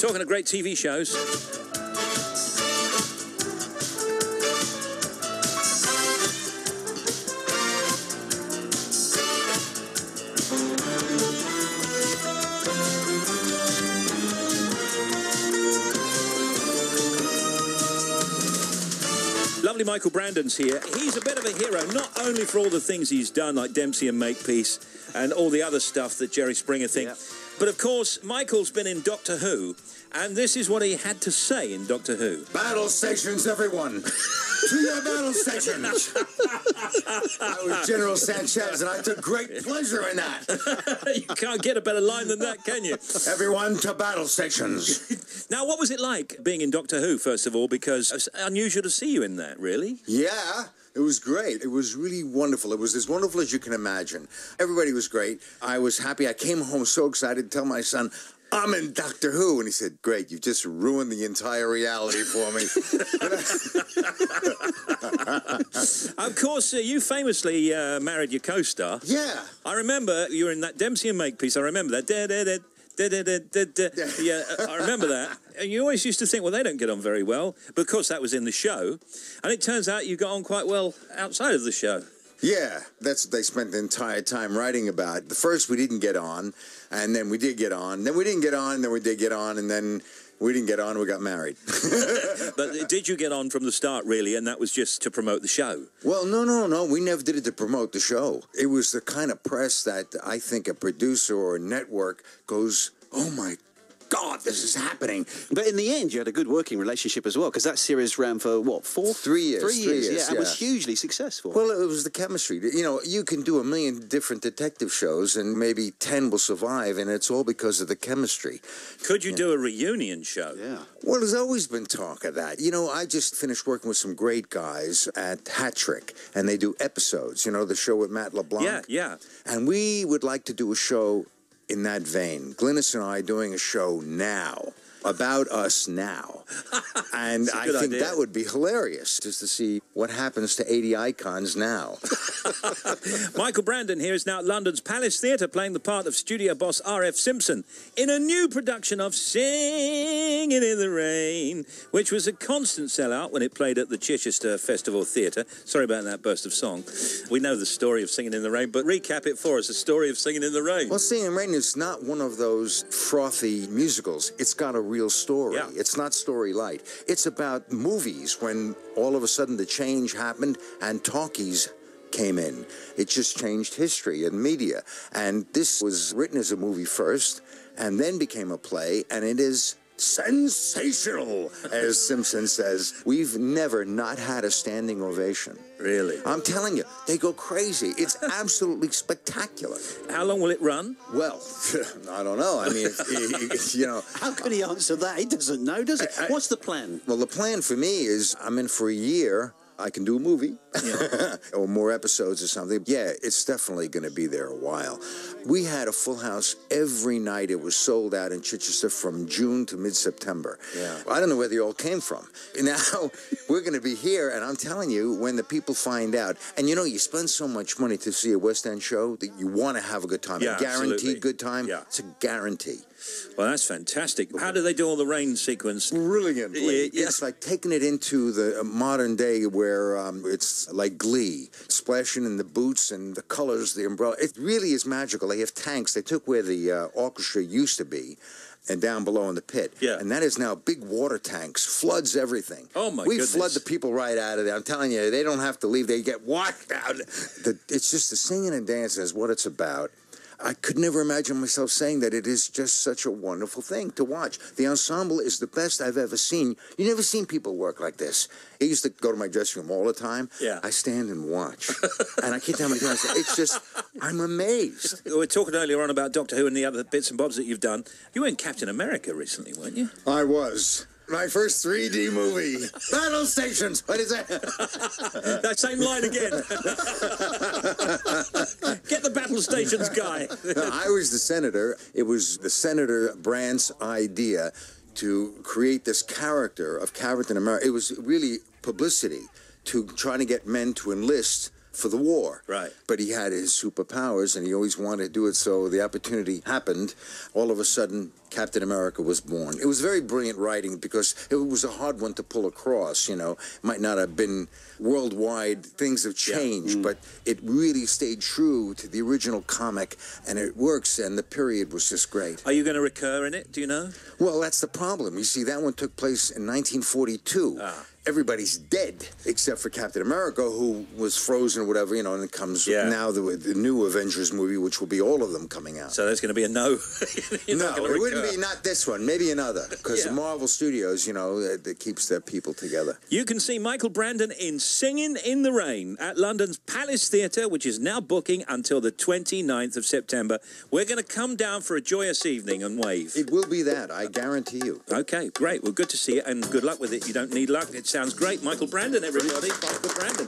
Talking of great TV shows. Lovely Michael Brandon's here. He's a bit of a hero, not only for all the things he's done, like Dempsey and Makepeace, and all the other stuff that Jerry Springer thinks, but of course, Michael's been in Doctor Who, and this is what he had to say in Doctor Who. Battle stations, everyone! To your battle stations! I was General Sanchez, and I took great pleasure in that. You can't get a better line than that, can you? Everyone to battle stations. Now, what was it like being in Doctor Who, first of all? Because it's unusual to see you in that, really. Yeah, it was great. It was really wonderful. It was as wonderful as you can imagine. Everybody was great. I was happy. I came home so excited to tell my son, I'm in Doctor Who. And he said, great, you've just ruined the entire reality for me. Of course, you famously married your co-star. Yeah. I remember you were in that Dempsey and Makepeace. I remember that. Yeah, I remember that. And you always used to think, well, they don't get on very well. But of course, that was in the show. And it turns out you got on quite well outside of the show. Yeah, that's what they spent the entire time writing about. The first we didn't get on, and then we did get on. Then we didn't get on, then we did get on, and then we didn't get on, we got married. But did you get on from the start, really, and that was just to promote the show? Well, no. We never did it to promote the show. It was the kind of press that I think a producer or a network goes, oh, my God, this is happening. But in the end, you had a good working relationship as well, because that series ran for, what, 3 years? 3 years, yeah, and was hugely successful. Well, it was the chemistry. You know, you can do 1 million different detective shows, and maybe 10 will survive, and it's all because of the chemistry. Could you do a reunion show? Yeah. Well, there's always been talk of that. You know, I just finished working with some great guys at Hat Trick, and they do episodes, you know, the show with Matt LeBlanc. Yeah. And we would like to do a show in that vein. Glynis and I doing a show now, about us now. And I think that would be hilarious, just to see what happens to 80 icons now. Michael Brandon here is now at London's Palace Theatre playing the part of studio boss R.F. Simpson in a new production of Singing in the Rain, which was a constant sellout when it played at the Chichester Festival Theatre. Sorry about that burst of song. We know the story of Singing in the Rain, but recap it for us, the story of Singing in the Rain. Well, Singing in the Rain is not one of those frothy musicals. It's got a real story. Yeah. It's not story light. It's about movies when all of a sudden the change happened and talkies came in. It just changed history and media. And this was written as a movie first and then became a play, and it is sensational, as Simpson says. We've never not had a standing ovation. Really? I'm telling you, they go crazy. It's absolutely spectacular. How long will it run? Well, I don't know. I mean, you know. How can he answer that? He doesn't know, does he? What's the plan? Well, the plan for me is I'm in for a year. I can do a movie or more episodes or something. Yeah, it's definitely going to be there a while. We had a full house every night. It was sold out in Chichester from June to mid-September. Yeah. I don't know where they all came from. Now, we're going to be here, and I'm telling you, when the people find out, and you know, you spend so much money to see a West End show that you want to have a good time. Yeah, a guaranteed absolutely. good time. Yeah. It's a guarantee. Well, that's fantastic. How do they do all the rain sequence? Brilliantly. Yeah. It's like taking it into the modern day where it's like Glee, splashing in the boots and the colors, the umbrella. It really is magical. They have tanks. They took where the orchestra used to be and down below in the pit. Yeah. And that is now big water tanks, floods everything. Oh, my We goodness. flood the people right out of there. I'm telling you, they don't have to leave. They get washed out. It's just the singing and dancing is what it's about. I could never imagine myself saying that. It is just such a wonderful thing to watch. The ensemble is the best I've ever seen. You've never seen people work like this. I used to go to my dressing room all the time. Yeah. I stand and watch. And I can't tell how many times. It's just, I'm amazed. We were talking earlier on about Doctor Who and the other bits and bobs that you've done. You were in Captain America recently, weren't you? I was. My first 3D movie. Battle stations. What is that? That same line again. Get the battle stations guy. No, I was the senator. It was the Senator Brandt's idea to create this character of Captain America. It was really publicity to try to get men to enlist for the war. Right. But he had his superpowers, and he always wanted to do it, so the opportunity happened. All of a sudden, Captain America was born. It was very brilliant writing because it was a hard one to pull across, you know. Might not have been worldwide, things have changed, but it really stayed true to the original comic, and it works, and the period was just great. Are you going to recur in it, do you know? Well, that's the problem. You see, that one took place in 1942. Everybody's dead except for Captain America, who was frozen or whatever, you know, and it comes now the new Avengers movie, which will be all of them coming out. So there's going to be a no. No, it wouldn't be, not this one, maybe another, because Marvel Studios, you know, that keeps their people together. You can see Michael Brandon in Singing in the Rain at London's Palace Theatre, which is now booking until the 29th of September. We're going to come down for a joyous evening and wave. It will be that, I guarantee you. Okay, great. Well, good to see you, and good luck with it. You don't need luck. It sounds great. Michael Brandon, everybody. Michael Brandon.